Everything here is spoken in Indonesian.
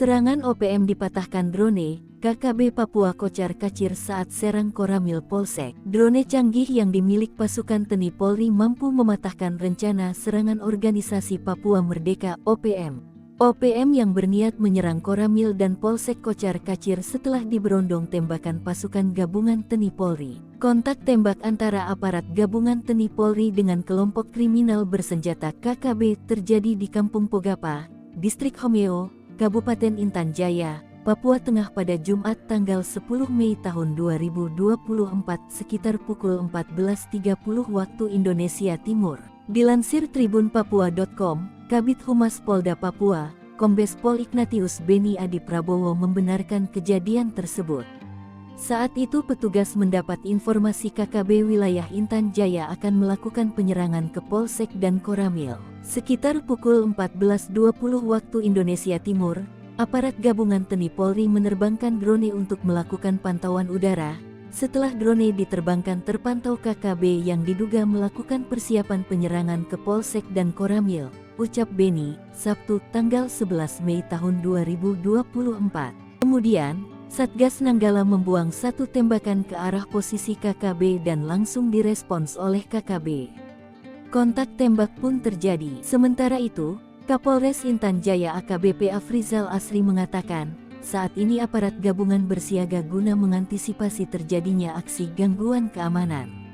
Serangan OPM dipatahkan drone, KKB Papua kocar-kacir saat serang Koramil Polsek. Drone canggih yang dimiliki pasukan TNI Polri mampu mematahkan rencana serangan organisasi Papua Merdeka (OPM). OPM yang berniat menyerang Koramil dan Polsek kocar-kacir setelah diberondong tembakan pasukan gabungan TNI Polri. Kontak tembak antara aparat gabungan TNI Polri dengan kelompok kriminal bersenjata KKB terjadi di Kampung Pogapa, Distrik Homeo, Kabupaten Intan Jaya, Papua Tengah pada Jumat tanggal 10 Mei tahun 2024 sekitar pukul 14.30 waktu Indonesia Timur. Dilansir tribunpapua.com, Kabid Humas Polda Papua, Kombes Pol Ignatius Beni Adi Prabowo membenarkan kejadian tersebut. Saat itu petugas mendapat informasi KKB wilayah Intan Jaya akan melakukan penyerangan ke Polsek dan Koramil. Sekitar pukul 14.20 waktu Indonesia Timur, aparat gabungan TNI Polri menerbangkan drone untuk melakukan pantauan udara. Setelah drone diterbangkan terpantau KKB yang diduga melakukan persiapan penyerangan ke Polsek dan Koramil, ucap Beni, Sabtu tanggal 11 Mei tahun 2024. Kemudian, Satgas Nanggala membuang satu tembakan ke arah posisi KKB dan langsung direspons oleh KKB. Kontak tembak pun terjadi. Sementara itu, Kapolres Intan Jaya AKBP Afrizal Asri mengatakan, saat ini aparat gabungan bersiaga guna mengantisipasi terjadinya aksi gangguan keamanan.